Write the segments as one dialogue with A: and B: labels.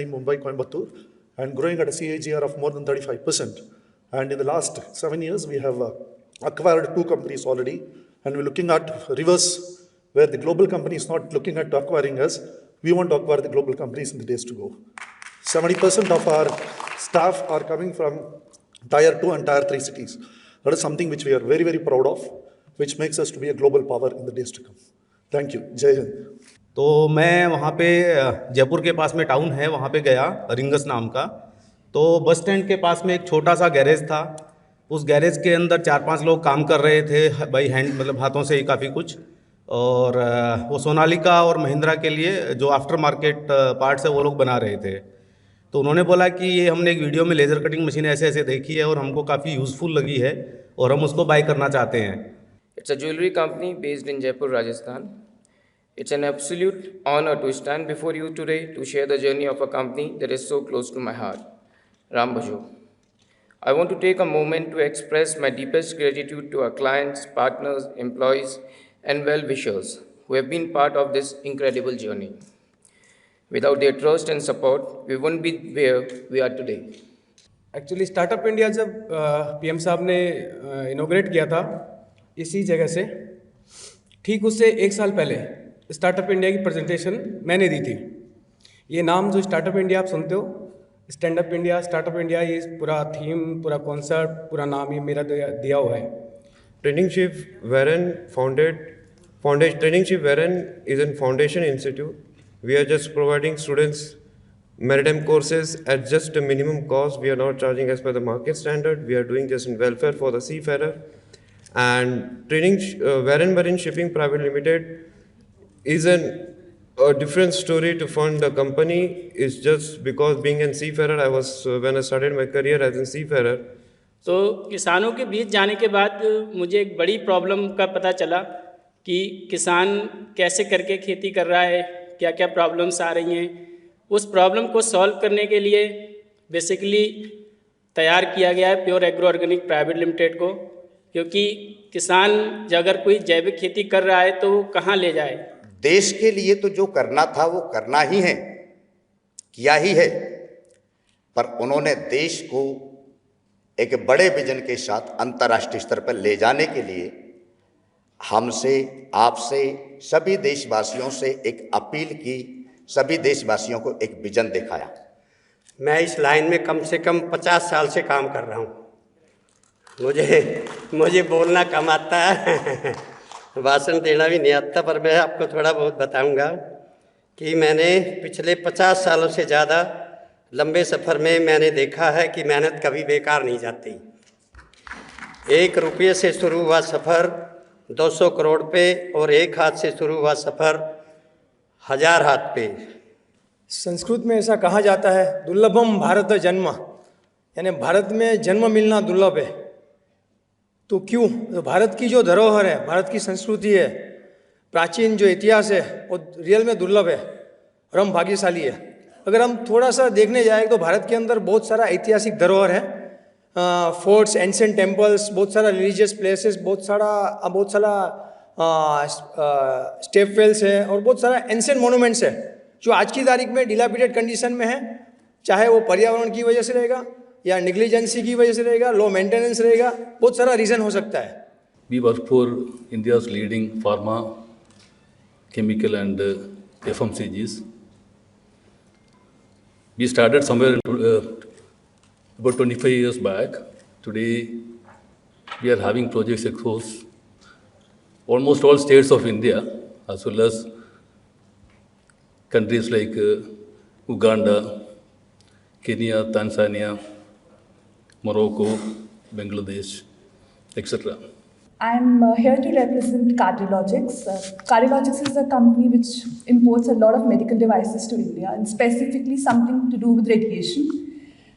A: Chennai, Mumbai, Coimbatore, and growing at a CAGR of more than 35%. And in the last 7 years, we have acquired 2 companies already, and we're looking at reverse, where the global company is not looking at acquiring us. We want to acquire the global companies in the days to go. 70% of our staff are coming from Tier 2 and Tier 3 cities. That is something which we are very, very proud of, which makes us to be a global power in the days to come. Thank you. Jai Hind.
B: तो मैं वहाँ पे जयपुर के पास में town है, वहाँ पे गया, रिंगस नाम का। तो बस स्टैंड के पास में एक छोटा सा गैरेज था। उस गैरेज के अंदर 4-5 लोग काम कर रहे थे बाई हैंड, मतलब हाथों से ही काफ़ी कुछ। और वो सोनालिका और महिंद्रा के लिए जो आफ्टर मार्केट पार्ट्स है वो लोग बना रहे थे। तो उन्होंने बोला कि ये हमने एक वीडियो में लेज़र कटिंग मशीन ऐसे ऐसे देखी है और हमको काफ़ी यूज़फुल लगी है और हम उसको बाय करना चाहते हैं।
C: It's a jewelry company based in Jaipur, Rajasthan. It's an absolute honor to stand before you today to share the journey of a company that is so close to my heart, Ram Bhajo. I want to take a moment to express my deepest gratitude to our clients, partners, employees, and well-wishers who have been part of this incredible journey. Without their trust and support, we wouldn't be where we are today.
D: Actually startup India जब PM साहब ने inaugurate किया था इसी जगह से, ठीक उससे 1 साल पहले स्टार्टअप इंडिया की प्रेजेंटेशन मैंने दी थी। ये नाम जो स्टार्टअप इंडिया आप सुनते हो, stand up India, startup India, ये पूरा थीम, पूरा कॉन्सेप्ट, पूरा नाम ये मेरा दिया हुआ है।
E: Trainingship Wherein is a foundation institute. We are just providing students maritime courses at just a minimum cost. We are not charging as per the market standard. We are doing this in welfare for the seafarer. And Wherein Shipping Private Limited is a different story to fund the company. Is just because being a seafarer, when I started my career as a seafarer.
F: तो किसानों के बीच जाने के बाद मुझे एक बड़ी problem का पता चला कि किसान कैसे करके खेती कर रहा है, क्या क्या प्रॉब्लम्स आ रही हैं। उस प्रॉब्लम को सॉल्व करने के लिए बेसिकली तैयार किया गया है pure agro organic private limited को, क्योंकि किसान अगर कोई जैविक खेती कर रहा है तो वो कहाँ ले जाए।
G: देश के लिए तो जो करना था वो करना ही है, किया ही है, पर उन्होंने देश को एक बड़े विजन के साथ अंतर्राष्ट्रीय स्तर पर ले जाने के लिए हमसे, आपसे, सभी देशवासियों से एक अपील की, सभी देशवासियों को एक विजन दिखाया।
H: मैं इस लाइन में कम से कम 50 साल से काम कर रहा हूँ। मुझे बोलना कम आता है, भाषण देना भी नहीं आता, पर मैं आपको थोड़ा बहुत बताऊंगा कि मैंने पिछले 50 सालों से ज़्यादा लंबे सफ़र में मैंने देखा है कि मेहनत कभी बेकार नहीं जाती। 1 रुपये से शुरू हुआ सफ़र 200 करोड़ पे, और 1 हाथ से शुरू हुआ सफ़र 1000 हाथ पे।
D: संस्कृत में ऐसा कहा जाता है, दुर्लभम भारत जन्म, यानी भारत में जन्म मिलना दुर्लभ है। तो क्यों? तो भारत की जो धरोहर है, भारत की संस्कृति है, प्राचीन जो इतिहास है, वो रियल में दुर्लभ है और हम भाग्यशाली है। अगर हम थोड़ा सा देखने जाए तो भारत के अंदर बहुत सारा ऐतिहासिक धरोहर है, फोर्ट्स, एंशिएंट टेम्पल्स, बहुत सारा रिलीजियस प्लेसेस, बहुत सारा स्टेप वेल्स है और बहुत सारा एंशिएंट मोनूमेंट्स है जो आज की तारीख में डिलापिडेटेड कंडीशन में है। चाहे वो पर्यावरण की वजह से रहेगा या नेग्लिजेंसी की वजह से रहेगा, लो मेंटेनेंस रहेगा, बहुत सारा रीज़न हो सकता है।
I: We work for India's leading pharma, chemical and FMCGs. We started somewhere about 25 years back. Today, we are having projects across almost all states of India, as well as countries like Uganda, Kenya, Tanzania, Morocco, Bangladesh, etc.
J: I'm here to represent Cardiologics. Cardiologics is a company which imports a lot of medical devices to India, and specifically something to do with radiation.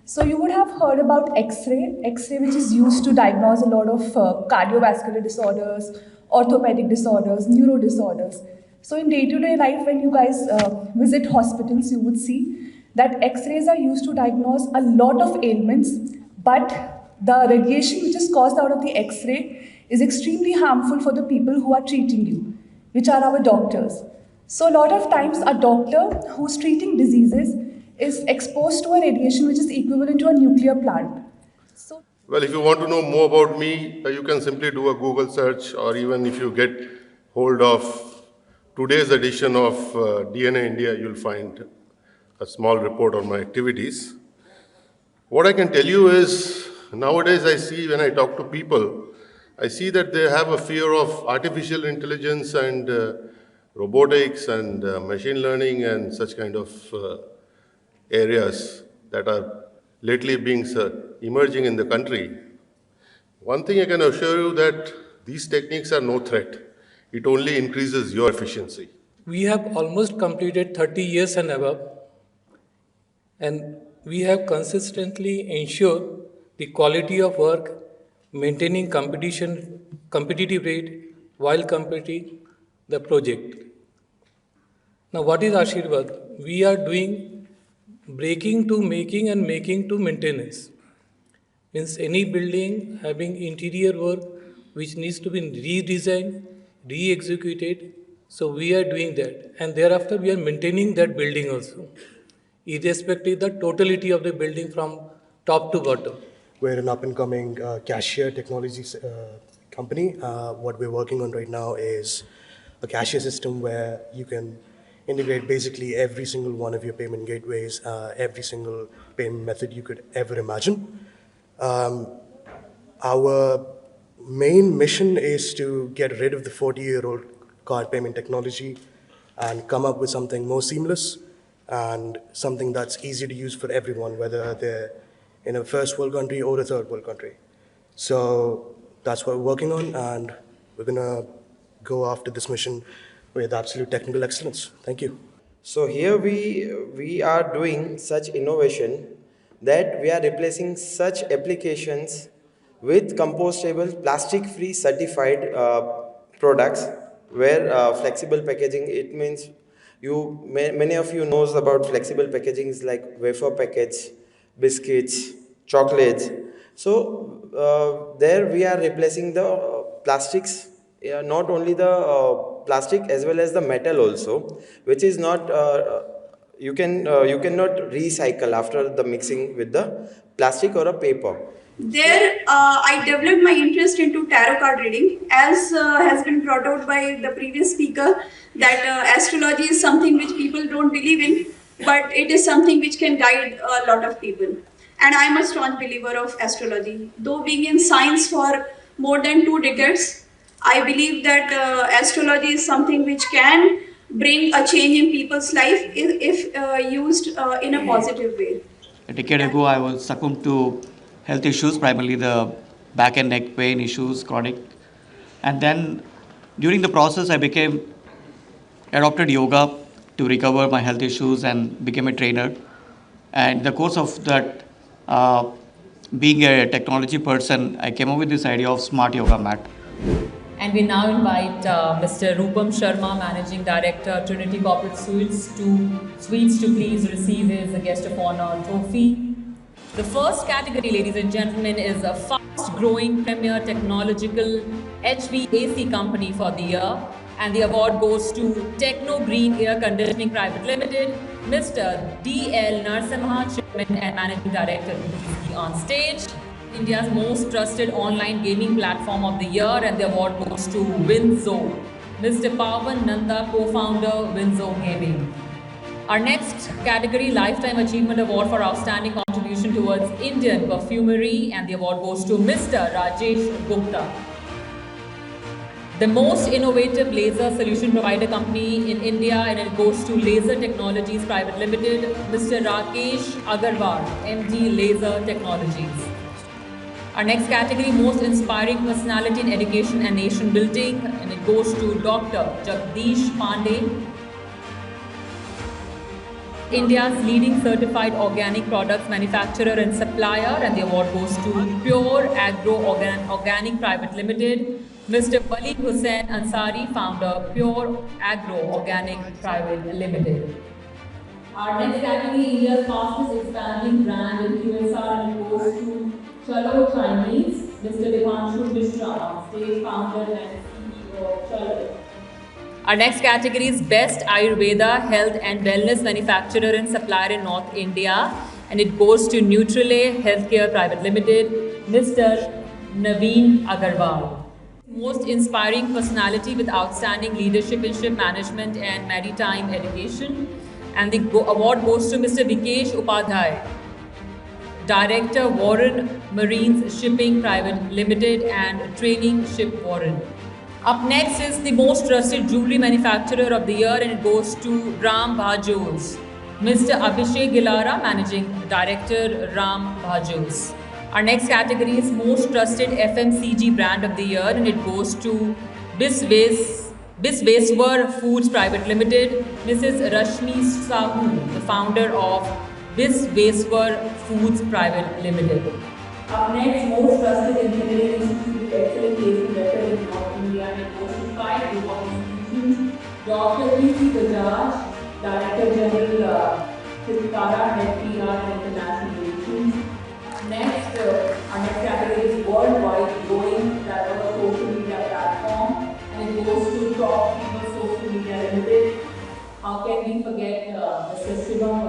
J: So you would have heard about X-ray, which is used to diagnose a lot of cardiovascular disorders, orthopedic disorders, neuro disorders. So in day-to-day life, when you guys visit hospitals, you would see that X-rays are used to diagnose a lot of ailments, but the radiation which is caused out of the X-ray is extremely harmful for the people who are treating you, which are our doctors. So a lot of times a doctor who's treating diseases is exposed to a radiation which is equivalent to a nuclear plant. So,
K: Well, if you want to know more about me, you can simply do a Google search, or even if you get hold of today's edition of DNA India, you'll find a small report on my activities. What I can tell you is, nowadays I see when I talk to people, I see that they have a fear of artificial intelligence and robotics and machine learning and such kind of areas that are lately being emerging in the country. One thing I can assure you that these techniques are no threat. It only increases your efficiency.
L: We have almost completed 30 years and above, and we have consistently ensured the quality of work, maintaining competitive rate while completing the project. Now, what is Ashirvad? We are doing breaking to making and making to maintenance. Means any building having interior work which needs to be redesigned, re-executed, so we are doing that. And thereafter we are maintaining that building also, irrespective of the totality of the building from top to bottom.
M: We're an up-and-coming cashier technology company. What we're working on right now is a cashier system where you can integrate basically every single one of your payment gateways, every single payment method you could ever imagine. Our main mission is to get rid of the 40-year-old card payment technology and come up with something more seamless and something that's easy to use for everyone, whether they're in a first world country or a third world country. So that's what we're working on, and we're gonna go after this mission with absolute technical excellence. Thank you.
N: So here we are doing such innovation that we are replacing such applications with compostable, plastic-free certified products where flexible packaging, it means many of you knows about flexible packagings like wafer packets, biscuits, chocolates. So there we are replacing the plastics, not only the plastic as well as the metal also, which is not you cannot recycle after the mixing with the plastic or a paper.
O: There, I developed my interest into tarot card reading, as has been brought out by the previous speaker, that astrology is something which people don't believe in, but it is something which can guide a lot of people. And I am a strong believer of astrology. Though being in science for more than 2 decades, I believe that astrology is something which can bring a change in people's life if used in a positive way.
P: A decade ago, I was succumbed to health issues, primarily the back and neck pain issues, chronic. And then during the process, I adopted yoga to recover my health issues and became a trainer. And in the course of that, being a technology person, I came up with this idea of smart yoga mat.
Q: And we now invite Mr. Rupam Sharma, Managing Director, Trinity Corporate Suites, to please receive his Guest of Honor trophy. The first category, ladies and gentlemen, is a fast-growing premier technological HVAC company for the year. And the award goes to Techno Green Air Conditioning Private Limited, Mr. D.L. Narasimha, Chairman and Managing Director, please be on stage. India's most trusted online gaming platform of the year, and the award goes to Winzo. Mr. Pawan Nanda, co-founder, Winzo Gaming. Our next category, Lifetime Achievement Award for Outstanding Contribution towards Indian Perfumery, and the award goes to Mr. Rajesh Gupta. The most innovative laser solution provider company in India, and it goes to Laser Technologies Private Limited, Mr. Rakesh Agarwal, MD Laser Technologies. Our next category, Most Inspiring Personality in Education and Nation Building, and it goes to Dr. Jagdish Pandey, India's leading certified organic products manufacturer and supplier, and the award goes to Pure Agro Organic Private Limited, Mr. Waleed Hussain Ansari, founder, Pure Agro Organic Private Limited. Our next category, India's fastest expanding brand in QSR, and it goes to Chalo Chinese, Mr. Devanshu Mishra, state founder and CEO of Chalo. Our next category is Best Ayurveda Health and Wellness Manufacturer and Supplier in North India, and it goes to Nutralay Healthcare Private Limited, Mr. Naveen Agarwal. Most inspiring personality with outstanding leadership in ship management and maritime education, and the award goes to Mr. Vikesh Upadhyay, Director Warren Marines Shipping Private Limited and Training Ship Warren. Up next is the most trusted jewelry manufacturer of the year, and it goes to Ram Bhajos, Mr. Abhishek Gilara, Managing Director, Ram Bhajos. Our next category is most trusted FMCG brand of the year, and it goes to Bisweswar Foods Private Limited, Mrs. Rashmi Sahu, the founder of Bisweswar Foods Private Limited. Up next, most trusted engineering institute with excellent placement record in North India, and it goes to 5 group of institutions. Dr. P.C. Bajaj, Director General, Tilkara, Head PR and International Relations. Next, our next category is worldwide growing diverse social media platform, and it goes to Top Fever Social Media Limited. How can we forget Mr. Shivam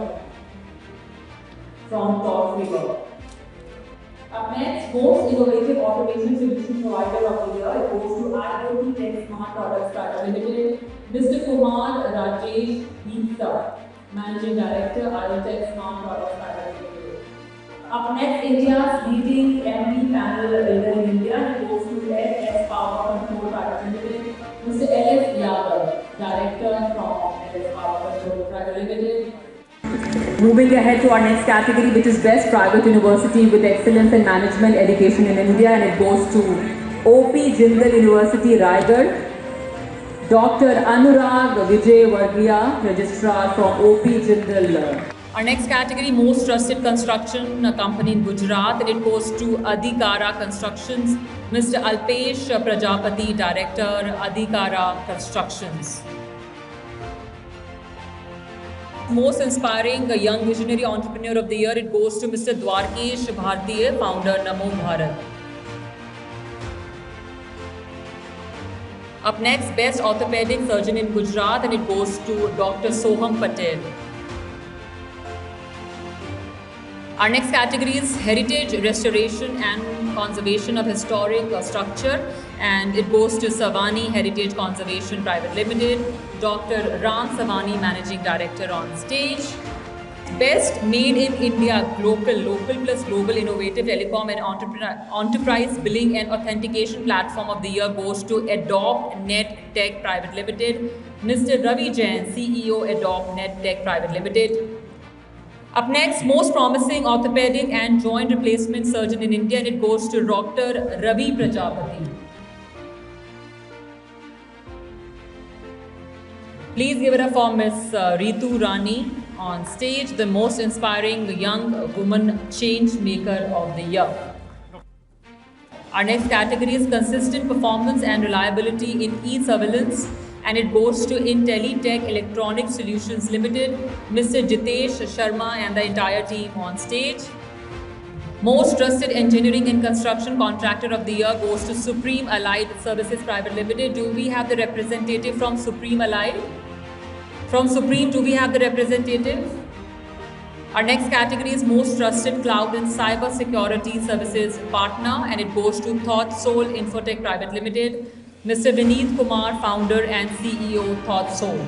Q: from Top Fever? Up next, most innovative automation solution provider of the year, it goes to IoT Tech Smart Products Private Limited, Mr. Kumar Rajesh Deepsa, Managing Director, IoTech Smart Products Private Limited. Up next, India's leading MV panel builder in India, it goes to LS Power Control Private Limited, Mr. LS Yadav, Director from LS Power Control Private Limited. Moving ahead to our next category, which is Best Private University with Excellence in Management Education in India, and it goes to OP Jindal University, Raigad, Dr. Anurag Vijay Varghia, Registrar from OP Jindal. Our next category, Most Trusted Construction Company in Gujarat, and it goes to Adhikara Constructions, Mr. Alpesh Prajapati, Director, Adhikara Constructions. Most inspiring young visionary entrepreneur of the year, it goes to Mr. Dwarkesh Bhartiya, founder Namo Bharat. Up next, Best Orthopedic Surgeon in Gujarat, and it goes to Dr. Soham Patel. Our next category is Heritage Restoration and Conservation of Historic Structure, and it goes to Savani Heritage Conservation Private Limited, Dr. Ram Savani, Managing Director on stage. Best Made in India Local plus Global Innovative Telecom and Enterprise Billing and Authentication Platform of the Year goes to Adopt Net Tech Private Limited, Mr. Ravi Jain, CEO Adopt Net Tech Private Limited. Up next, Most Promising Orthopedic and Joint Replacement Surgeon in India, and it goes to Dr. Ravi Prajapati. Please give it up for Ms. Ritu Rani on stage, the most inspiring young woman change maker of the year. Our next category is Consistent Performance and Reliability in E-Surveillance, and it goes to IntelliTech Electronic Solutions Limited, Mr. Jitesh Sharma and the entire team on stage. Most Trusted Engineering and Construction Contractor of the Year goes to Supreme Allied Services Private Limited. Do we have the representative from Supreme Allied? From Supreme, do we have the representative? Our next category is Most Trusted Cloud and Cyber Security Services Partner, and it goes to ThoughtSoul Infotech Private Limited, Mr. Vineet Kumar, Founder and CEO, ThoughtSoul.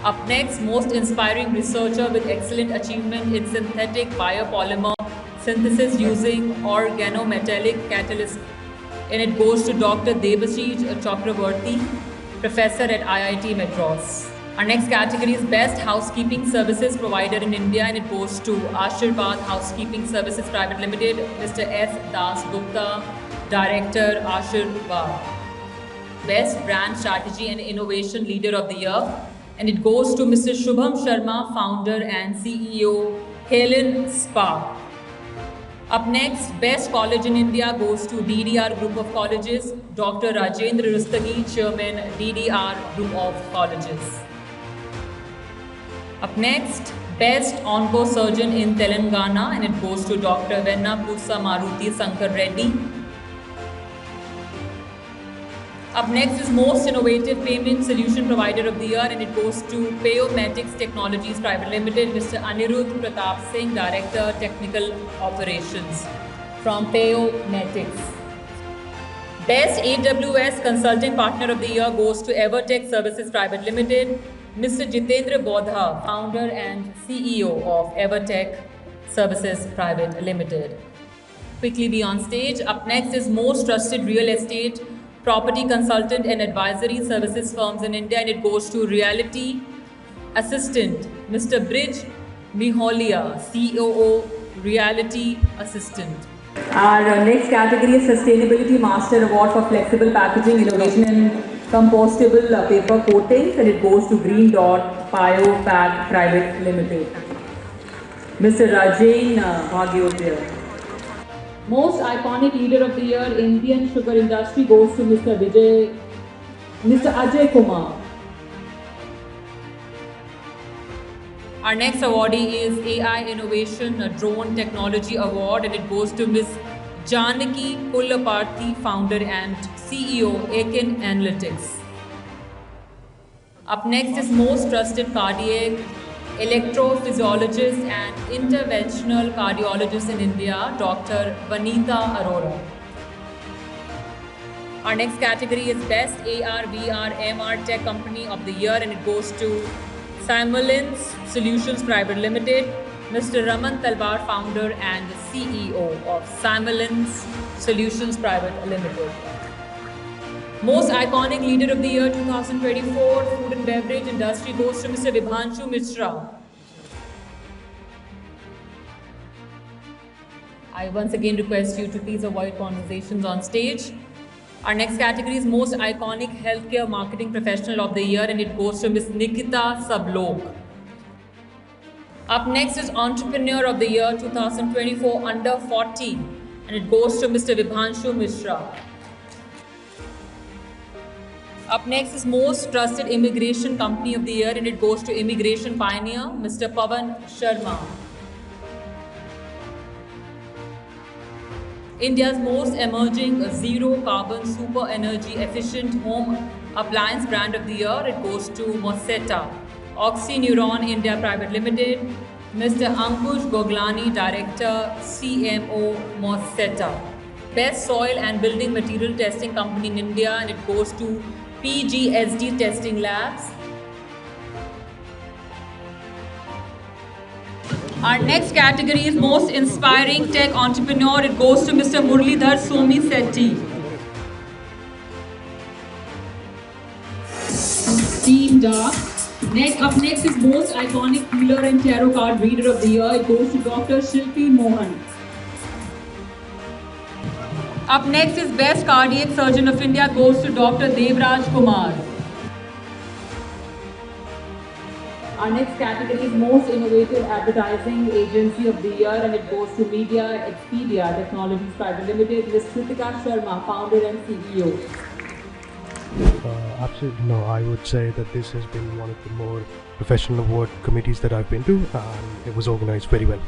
Q: Up next, Most Inspiring Researcher with Excellent Achievement in Synthetic Biopolymer Synthesis using Organometallic Catalyst, and it goes to Dr. Debashish Chakravarti, Professor at IIT Madras. Our next category is Best Housekeeping Services Provider in India, and it goes to Ashirvad Housekeeping Services Private Limited, Mr. S. Das Gupta, Director, Ashirvad. Best Brand Strategy and Innovation Leader of the Year, and it goes to Mr. Shubham Sharma, Founder and CEO, Helen Spa. Up next, Best College in India goes to DDR Group of Colleges, Dr. Rajendra Rustagi, Chairman, DDR Group of Colleges. Up next, Best Onco Surgeon in Telangana, and it goes to Dr. Venna Pusa Maruti Sankar Reddy. Up next is Most Innovative Payment Solution Provider of the Year, and it goes to Payomatics Technologies Private Limited, Mr. Anirudh Pratap Singh, Director Technical Operations from Payomatics. Best AWS Consulting Partner of the Year goes to Evertech Services Private Limited, Mr. Jitendra Bodha, Founder and CEO of Evertech Services Private Limited. Quickly be on stage. Up next is Most Trusted Real Estate Property Consultant and Advisory Services Firms in India, and it goes to Reality Assistant, Mr. Brij Miholia, COO, Reality Assistant. Our next category is Sustainability Master Award for Flexible Packaging, Innovation and Compostable Paper Coatings, and it goes to Green Dot Biopack Private Limited. Mr. Rajain Bhagyotia. Most Iconic Leader of the Year, Indian Sugar Industry, goes to Mr. Ajay Kumar. Our next awardee is AI Innovation Drone Technology Award, and it goes to Ms. Janaki Pullaparthi, Founder and CEO, Akin Analytics. Up next is Most Trusted Cardiac Electrophysiologist and Interventional Cardiologist in India, Dr. Vanita Arora. Our next category is Best AR, VR, MR Tech Company of the Year, and it goes to Simulins Solutions Private Limited, Mr. Raman Talwar, Founder and CEO of Simulins Solutions Private Limited. Most Iconic Leader of the Year 2024, Food and Beverage Industry, goes to Mr. Vibhanshu Mishra. I once again request you to please avoid conversations on stage. Our next category is Most Iconic Healthcare Marketing Professional of the Year, and it goes to Ms. Nikita Sablok. Up next is Entrepreneur of the Year 2024 Under 40, and it goes to Mr. Vibhanshu Mishra. Up next is Most Trusted Immigration Company of the Year, and it goes to Immigration Pioneer, Mr. Pavan Sharma. India's Most Emerging Zero Carbon Super Energy Efficient Home Appliance Brand of the Year, it goes to Mosetta. Oxyneuron India Private Limited, Mr. Ankush Goglani, Director, CMO, Mosetta. Best Soil and Building Material Testing Company in India, and it goes to PGSD Testing Labs. Our next category is Most Inspiring Tech Entrepreneur. It goes to Mr. Muralidhar Somi Sethi. Team Dark. Up next is Most Iconic Healer and Tarot Card Reader of the Year. It goes to Dr. Shilpi Mohan. Up next is Best Cardiac Surgeon of India, goes to Dr. Devraj Kumar. Our next category is Most Innovative Advertising Agency of the Year, and it goes to Media Expedia Technologies Private Limited, Ms. Kritika Sharma, Founder and CEO.
M: Absolutely no. I would say that this has been one of the more professional award committees that I've been to, and it was organized very well.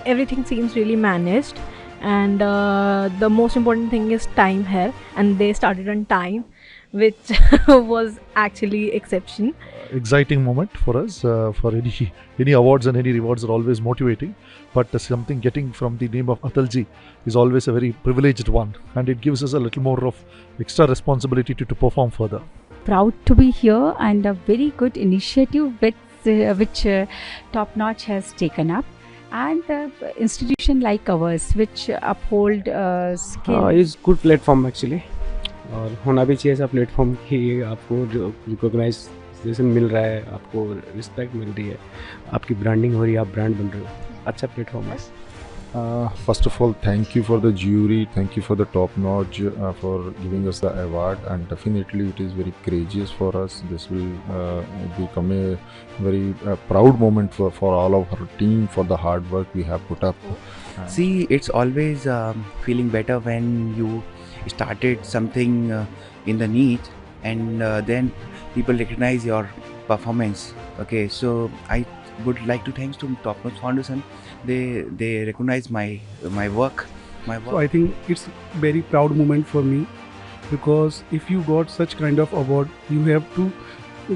R: Everything seems really managed, and the most important thing is time here, and they started on time, which was actually exception.
A: Exciting moment for us. For any awards and any rewards are always motivating, but something getting from the name of Atalji is always a very privileged one, and it gives us a little more of extra responsibility to perform further.
S: Proud to be here, and a very good initiative which Top Notch has taken up, and institution like ours which uphold skill.
T: is good platform actually, और होना भी चाहिए ऐसा platform कि आपको जो recognition मिल रहा है, आपको रिस्पेक्ट मिल रही है, आपकी ब्रांडिंग हो रही है, आप ब्रांड बन रहे हो, अच्छा प्लेटफॉर्म है.
U: First of all, thank you for the jury, thank you for the Top Notch for giving us the award, and definitely it is very courageous for us. This will become a very proud moment for all of our team for the hard work we have put up.
V: See, it's always feeling better when you started something in the niche, and then people recognize your performance. Okay, so I would like to thanks to Top Notch Foundation. They recognize my work.
W: So I think it's very proud moment for me
B: because if you got such kind of award, you have to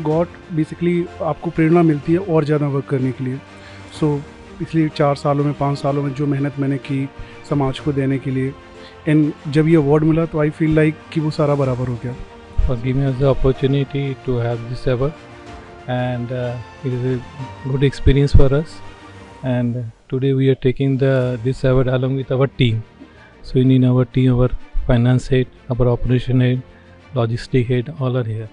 B: got basically आपको प्रेरणा मिलती है और ज़्यादा work करने के लिए. So पिछले 4 सालों में 5 सालों में जो मेहनत मैंने की समाज को देने के लिए, एंड जब ये अवार्ड मिला तो आई फील लाइक कि वो सारा बराबर हो गया.
L: For giving us the opportunity to have this award, and it is a good experience for us. And today we are taking this award along with our team. So in our team, our finance head, our operation head, logistic head, all are here.